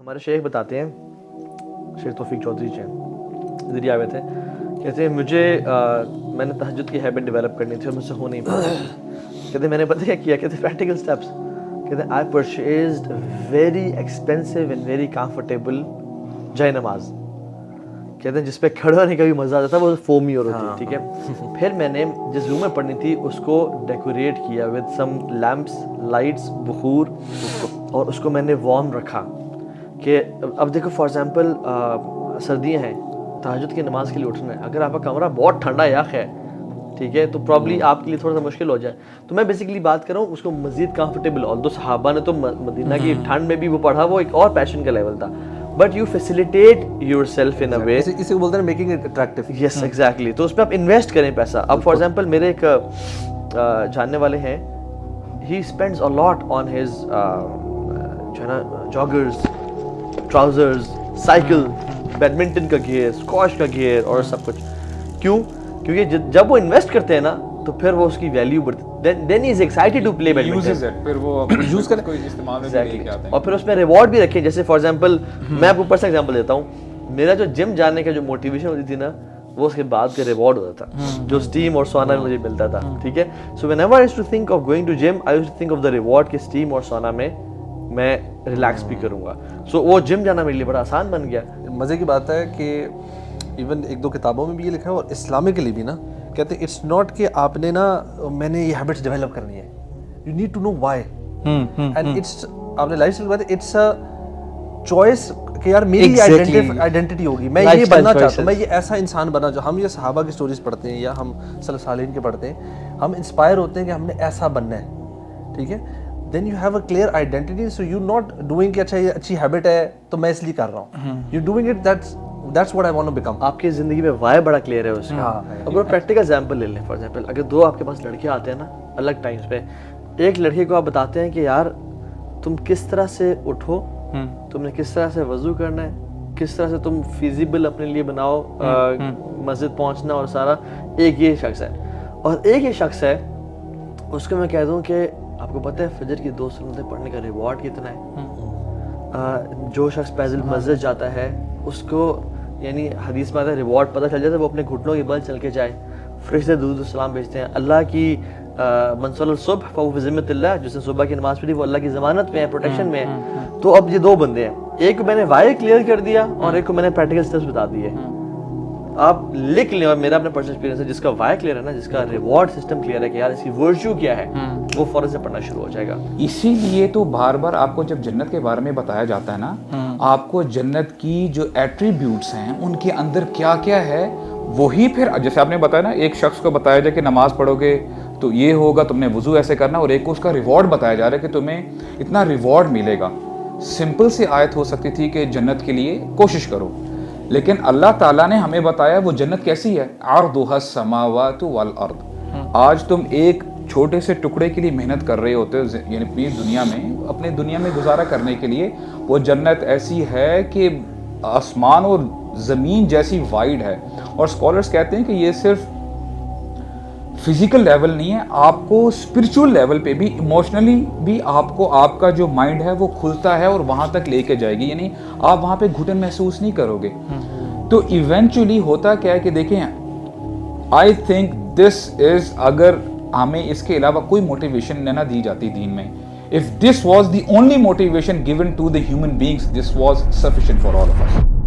ہمارے شیخ بتاتے ہیں, شیخ توفیق چودھری جی ذریعہ ہوئے تھے, کہتے ہیں مجھے میں نے تہجد کی ہیبٹ ڈیولپ کرنی تھی اور مجھ سے ہو نہیں پایا. کہتے ہیں میں نے پتہ کیا کیا, کہتے ہیں پریکٹیکل اسٹیپس. کہتے ہیں I purchased very expensive and very comfortable جائے نماز. کہتے ہیں جس پہ کھڑا ہونے کا بھی مزہ آتا تھا, وہ فومی اور ہوتی, ٹھیک ہے. پھر میں نے جس روم میں پڑھنی تھی اس کو ڈیکوریٹ کیا ود سم لیمپس, لائٹس, بخور, اور اس کو میں نے وارم رکھا. کہ اب دیکھو فار ایگزامپل سردیاں ہیں, تہجد کی نماز کے لیے اٹھنا ہے, اگر آپ کا کمرہ بہت ٹھنڈا یخ ہے, ٹھیک ہے, تو پرابلی آپ کے لیے تھوڑا سا مشکل ہو جائے. تو میں بیسیکلی بات کر رہا ہوں اس کو مزید کمفرٹیبل. اور صحابہ نے تو مدینہ کی ٹھنڈ میں بھی وہ پڑھا, وہ ایک اور پیشن کا لیول تھا. But you facilitate yourself in a way, اسے بولتے ہیں making it attractive. Yes exactly. تو اس پہ آپ انویسٹ کریں پیسہ. اب فار ایگزامپل میرے ایک جاننے والے ہیں, ہی spends a lot on his جو ہے نا جاگرز, ٹراؤزرز, سائیکل, بیڈمنٹن کا گیئر, اسکواش کا گیئر اور سب کچھ. کیوں؟ کیونکہ جب وہ انویسٹ کرتے ہیں نا تو پھر وہ اس کی ویلیو بڑھتی ہے. دین ہی از ایکسائٹیڈ ٹو پلے بیڈمنٹن, پھر وہ یوز کریں کوئی استعمال میں لے کے آتے ہیں. اور پھر اس میں ریوارڈ بھی رکھیں. جیسے فار ایگزامپل میں آپ کو پرسنل ایگزامپل دیتا ہوں, میرا جو جم جانے کا جو موٹیویشن ہوتی تھی نا, وہ اس کے بعد کا ریوارڈ ہوتا تھا جو اسٹیم اور سونا میں مجھے ملتا تھا, ٹھیک ہے. So whenever I used to think of going to gym, I used to think of the reward کہ اسٹیم اور سونا میں میں ریلیکس بھی کروں گا. سو وہ جم جانا میرے لیے بڑا آسان بن گیا. مزے کی بات ہے کہ ایون ایک دو کتابوں میں بھی یہ لکھا ہے اور اسلامکلی بھی نا, کہتے ہیں اٹس ناٹ کہ آپ نے نا میں نے یہ ہیبٹس ڈیولپ کرنی ہے, you need to know why. And it's آپ نے لائف اسٹائل بات, اٹس اے چوائس کہ یار میری آئیڈینٹی ہوگی, میں یہ بننا چاہتا ہوں, میں یہ ایسا انسان بنا. جو ہم یہ صحابہ کی سٹوریز پڑھتے ہیں یا ہم سلف صالحین کے پڑھتے ہیں, ہم انسپائر ہوتے ہیں کہ ہم نے ایسا بننا ہے, ٹھیک ہے. Then you have a clear identity, so you not doing کہ اچھا یہ اچھی ہیبٹ ہے تو میں اس لیے کر رہا ہوں, you doing it that's what I want to become. آپ کی زندگی میں وائی بڑا کلیئر ہے اس کا. اگر پریکٹیکل ایگزامپل لے لیں, فار ایگزامپل اگر دو آپ کے پاس لڑکے آتے ہیں نا الگ ٹائمس پہ, ایک لڑکے کو آپ بتاتے ہیں کہ یار تم کس طرح سے اٹھو, تم نے کس طرح سے وضو کرنا ہے, کس طرح سے تم فیزیبل اپنے لیے بناؤ مسجد پہنچنا اور سارا, ایک یہ شخص ہے. اور ایک یہ شخص ہے اس کو میں کہہ دوں کہ آپ کو پتہ ہے فجر کی 2 سنتیں پڑھنے کا ریوارڈ کتنا ہے. جو شخص پیدل مسجد جاتا ہے اس کو یعنی حدیث میں آتا ہے ریوارڈ پتہ چل جاتا ہے, وہ اپنے گھٹنوں کے بل چل کے جائے, فرشتے درود و سلام بھیجتے ہیں. اللہ کی من صلی الصبح فهو في ذمة اللہ, جس نے صبح کی نماز پڑھی وہ اللہ کی ضمانت میں ہے, پروٹیکشن میں ہے. تو اب یہ دو بندے ہیں, ایک کو میں نے وائی کلیئر کر دیا اور ایک کو میں نے پریکٹیکل اسٹیپس بتا دیے. آپ لکھ لیں, اور میرا اپنا پرسنل ایکسپیرینس ہے, جس کا وائی کلیئر ہے نا, جس کا ریوارڈ سسٹم کلیئر ہے کہ یار اس کی ورچو کیا ہے, وہ فوراً سے پڑھنا شروع ہو جائے گا. اسی لیے تو بار بار آپ کو جب جنت کے بارے میں بتایا جاتا ہے نا, آپ کو جنت کی جو ایٹریبیوٹس ہیں ان کے اندر کیا کیا ہے, وہی پھر جیسے آپ نے بتایا نا, ایک شخص کو بتایا جائے کہ نماز پڑھو گے تو یہ ہوگا, تم نے وضو ایسے کرنا, اور ایک کو اس کا ریوارڈ بتایا جا رہا ہے کہ تمہیں اتنا ریوارڈ ملے گا. سمپل سی آیت ہو سکتی تھی کہ جنت کے لیے کوشش کرو, لیکن اللہ تعالیٰ نے ہمیں بتایا وہ جنت کیسی ہے, عرضها السماوات والارض. آج تم ایک چھوٹے سے ٹکڑے کے لیے محنت کر رہے ہوتے ہو, یعنی اپنی دنیا میں گزارا کرنے کے لیے, وہ جنت ایسی ہے کہ آسمان اور زمین جیسی وائڈ ہے. اور اسکالرس کہتے ہیں کہ یہ صرف فزیکل لیول نہیں ہے, آپ کو اسپرچول لیول پہ بھی, ایموشنلی بھی آپ کو آپ کا جو مائنڈ ہے وہ کھلتا ہے اور وہاں تک لے کے جائے گی, یعنی آپ وہاں پہ گھٹن محسوس نہیں کرو گے. تو ایونچولی ہوتا کیا ہے کہ دیکھیں, آئی تھنک دس از, اگر ہمیں اس کے علاوہ کوئی موٹیویشن نہ دی جاتی دین میں, if this was the only motivation given to the human beings, this was sufficient for all of us.